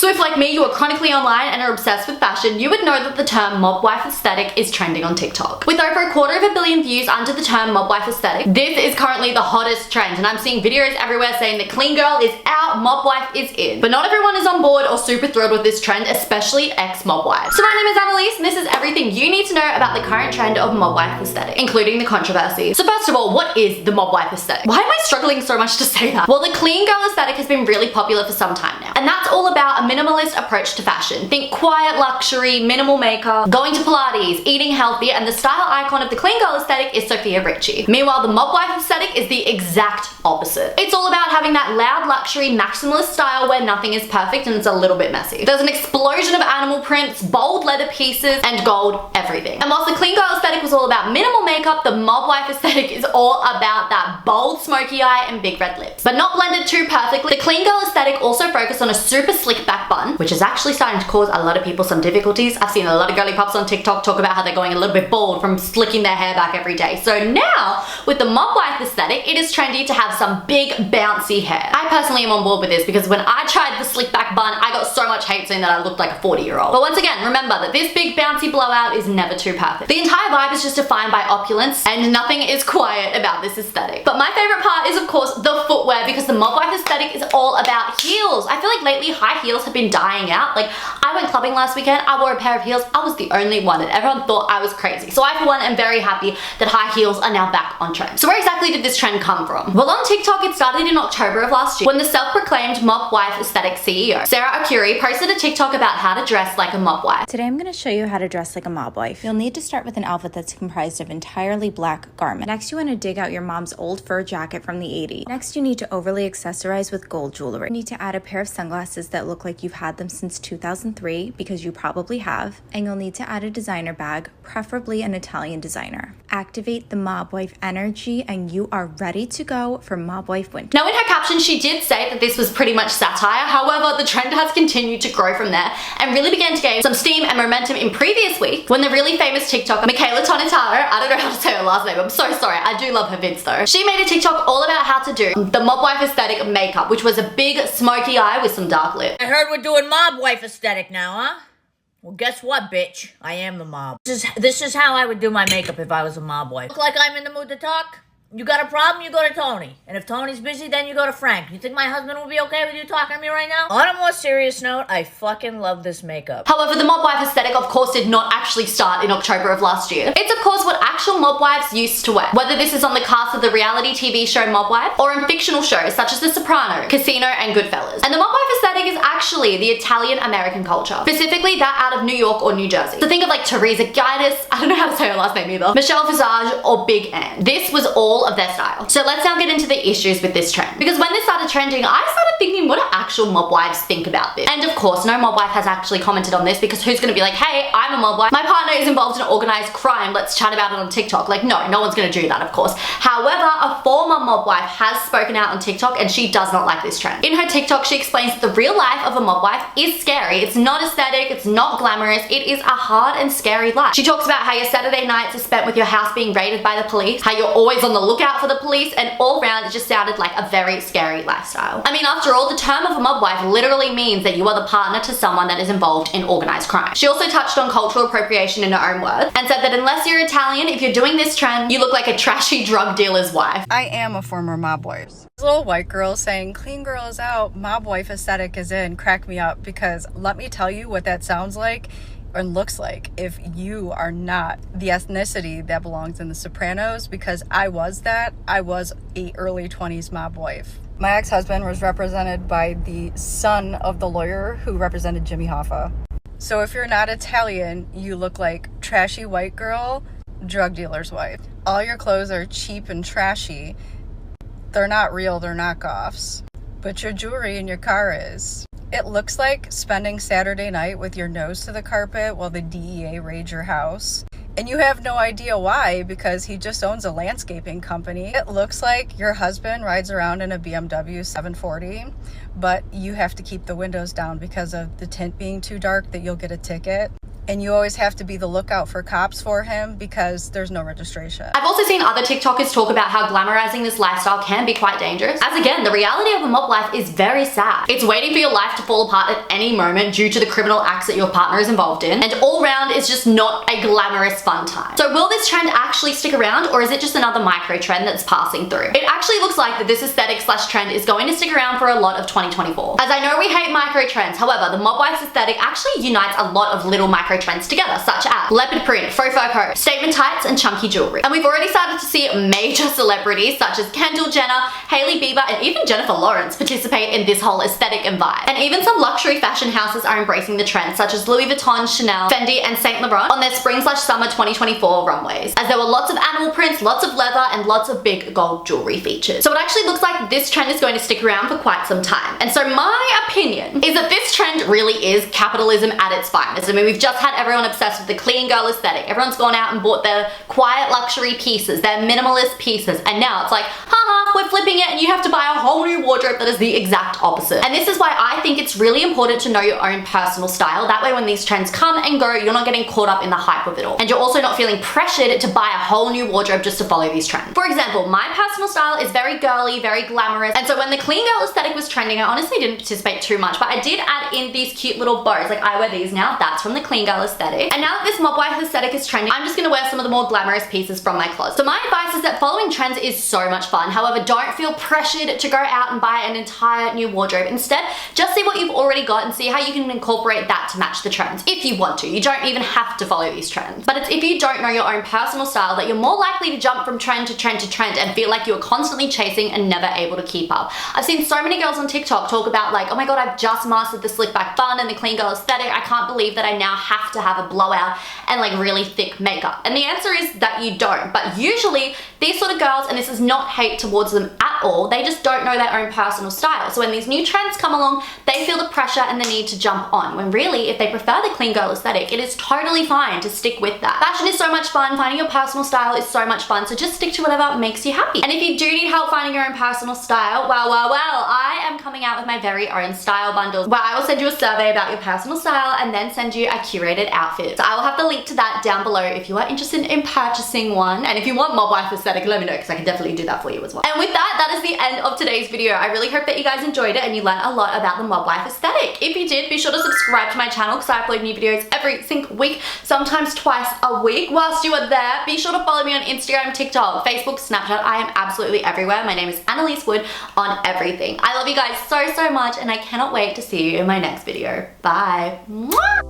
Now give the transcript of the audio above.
So if like me, you are chronically online and are obsessed with fashion, you would know that the term mob wife aesthetic is trending on TikTok. With over 250 million views under the term mob wife aesthetic, this is currently the hottest trend, and I'm seeing videos everywhere saying that clean girl is out, mob wife is in. But not everyone is on board or super thrilled with this trend, especially ex-mob wives. So my name is Annalise, and this is everything you need to know about the current trend of mob wife aesthetic, including the controversy. So first of all, what is the mob wife aesthetic? Why am I struggling so much to say that? Well, the clean girl aesthetic has been really popular for some time now, and that's all about a minimalist approach to fashion. Think quiet luxury, minimal makeup, going to Pilates, eating healthy, and the style icon of the clean girl aesthetic is Sophia Richie. Meanwhile, the mob wife aesthetic is the exact opposite. It's all about having that loud luxury maximalist style where nothing is perfect and it's a little bit messy. There's an explosion of animal prints, bold leather pieces, and gold everything. And whilst the clean girl aesthetic was all about minimal makeup, the mob wife aesthetic is all about that bold smoky eye and big red lips. But not blended too perfectly. The clean girl aesthetic also focused on a super slick back bun, which is actually starting to cause a lot of people some difficulties. I've seen a lot of girly pops on TikTok talk about how they're going a little bit bald from slicking their hair back every day. So now, with the mob wife aesthetic, it is trendy to have some big bouncy hair. I personally am on board with this because when I tried the slick back bun, I got so much hate saying that I looked like a 40-year-old. But once again, remember that this big bouncy blowout is never too perfect. The entire vibe is just defined by opulence, and nothing is quiet about this aesthetic. But my favorite part is, of course, the footwear, because the mob wife aesthetic is all about heels. I feel like lately high heels have been dying out. Like, I went clubbing last weekend, I wore a pair of heels, I was the only one, and everyone thought I was crazy. So I, for one, am very happy that high heels are now back on trend. So where exactly did this trend come from? Well, on TikTok, it started in October of last year when the self-proclaimed mob wife aesthetic CEO, Sarah Arcuri, posted a TikTok about how to dress like a mob wife. Today I'm going to show you how to dress like a mob wife. You'll need to start with an outfit that's comprised of entirely black garments. Next, you want to dig out your mom's old fur jacket from the 80s. Next, you need to overly accessorize with gold jewelry. You need to add a pair of sunglasses that look like you've had them since 2003, because you probably have. And you'll need to add a designer bag, preferably an Italian designer. Activate the mob wife energy and you are ready to go for mob wife winter. Now in her caption, she did say that this was pretty much satire. However, the trend has continued to grow from there and really began to gain some steam and momentum in previous weeks when the really famous TikToker Michaela Tonitaro, I don't know how to say her last name, I'm so sorry, I do love her vids though. She made a TikTok all about how to do the mob wife aesthetic makeup, which was a big smoky eye with some dark lips. I heard we're doing mob wife aesthetic now, huh? Well, guess what, bitch? I am the mob. This is how I would do my makeup if I was a mob wife. Look like I'm in the mood to talk? You got a problem, you go to Tony. And if Tony's busy, then you go to Frank. You think my husband will be okay with you talking to me right now? On a more serious note, I fucking love this makeup. However, the mob wife aesthetic, of course, did not actually start in October of last year. It's, of course, what actual mob wives used to wear, whether this is on the cast of the reality TV show Mob Wife or in fictional shows such as The Sopranos, Casino, and Goodfellas. And the mob wife aesthetic is actually the Italian-American culture, specifically that out of New York or New Jersey. So think of like Teresa Giudice, I don't know how to say her last name either, Michelle Visage, or Big Ann. This was all of their style. So let's now get into the issues with this trend. Because when this started trending, I started thinking, what do actual mob wives think about this? And of course, no mob wife has actually commented on this, because who's gonna be like, hey, I'm a mob wife, my partner is involved in organized crime, let's chat about it on TikTok. Like, no one's gonna do that, of course. However, a former mob wife has spoken out on TikTok and she does not like this trend. In her TikTok, she explains that the real life of a mob wife is scary. It's not aesthetic, it's not glamorous, it is a hard and scary life. She talks about how your Saturday nights are spent with your house being raided by the police, how you're always on the lookout for the police, and all round it just sounded like a very scary lifestyle. I mean, after all, the term of a mob wife literally means that you are the partner to someone that is involved in organized crime. She also touched on cultural appropriation in her own words and said that unless you're Italian, if you're doing this trend, you look like a trashy drug dealer's wife. I am a former mob wife. This little white girl saying clean girl is out, mob wife aesthetic is in, crack me up, because let me tell you what that sounds like and looks like if you are not the ethnicity that belongs in The Sopranos, because I was that. I was a early 20s mob wife. My ex-husband was represented by the son of the lawyer who represented Jimmy Hoffa. So if you're not Italian, you look like trashy white girl, drug dealer's wife. All your clothes are cheap and trashy. They're not real, they're knockoffs. But your jewelry in your car is. It looks like spending Saturday night with your nose to the carpet while the DEA raids your house. And you have no idea why, because he just owns a landscaping company. It looks like your husband rides around in a BMW 740, but you have to keep the windows down because of the tint being too dark that you'll get a ticket. and you always have to be the lookout for cops for him because there's no registration. I've also seen other TikTokers talk about how glamorizing this lifestyle can be quite dangerous, as again, the reality of a mob life is very sad. It's waiting for your life to fall apart at any moment due to the criminal acts that your partner is involved in, and all round it's just not a glamorous fun time. So will this trend actually stick around, or is it just another micro trend that's passing through? It actually looks like that this aesthetic/trend is going to stick around for a lot of 2024. As I know we hate micro trends, however, the mob wife aesthetic actually unites a lot of little micro trends together, such as leopard print, faux coat, statement tights, and chunky jewelry. And we've already started to see major celebrities such as Kendall Jenner, Hailey Bieber, and even Jennifer Lawrence participate in this whole aesthetic and vibe. And even some luxury fashion houses are embracing the trend, such as Louis Vuitton, Chanel, Fendi, and Saint Laurent on their spring/summer 2024 runways, as there were lots of animal prints, lots of leather, and lots of big gold jewelry features. So it actually looks like this trend is going to stick around for quite some time. And so my opinion is that this trend really is capitalism at its finest. I mean, we've just had everyone obsessed with the clean girl aesthetic. Everyone's gone out and bought their quiet luxury pieces, their minimalist pieces, and now it's like, haha, we're flipping it and you have to buy a whole new wardrobe that is the exact opposite. And this is why I think it's really important to know your own personal style. That way when these trends come and go, you're not getting caught up in the hype of it all. And you're also not feeling pressured to buy a whole new wardrobe just to follow these trends. For example, my personal style is very girly, very glamorous. And so when the clean girl aesthetic was trending, I honestly didn't participate too much, but I did add in these cute little bows. Like I wear these now, that's from the clean girl aesthetic. And now that this mob wife aesthetic is trending, I'm just gonna wear some of the more glamorous pieces from my closet. So my advice is that following trends is so much fun. However, don't feel pressured to go out and buy an entire new wardrobe. Instead, just see what you've already got and see how you can incorporate that to match the trends if you want to. You don't even have to follow these trends. But it's if you don't know your own personal style that you're more likely to jump from trend to trend to trend and feel like you're constantly chasing and never able to keep up. I've seen so many girls on TikTok talk about like, oh my god, I've just mastered the slick back bun and the clean girl aesthetic. I can't believe that I now have to have a blowout and like really thick makeup. And the answer is that you don't. But usually these sort of girls, and this is not hate towards them at all, they just don't know their own personal style. So when these new trends come along, they feel the pressure and the need to jump on, when really if they prefer the clean girl aesthetic, it is totally fine to stick with that. Fashion is so much fun, finding your personal style is so much fun, so just stick to whatever makes you happy. And if you do need help finding your own personal style, well, I am coming out with my very own style bundle, where I will send you a survey about your personal style and then send you a curated outfit. So I will have the link to that down below if you are interested in purchasing one. And if you want mob wife aesthetic, let me know because I can definitely do that for you as well. And with that, that is the end of today's video. I really hope that you guys enjoyed it and you learned a lot about the mob wife aesthetic. If you did, be sure to subscribe to my channel because I upload new videos every single week, sometimes twice a week. Whilst you are there, be sure to follow me on Instagram, TikTok, Facebook, Snapchat. I am absolutely everywhere. My name is Annalise Wood on everything. I love you guys so much and I cannot wait to see you in my next video. Bye. Mwah!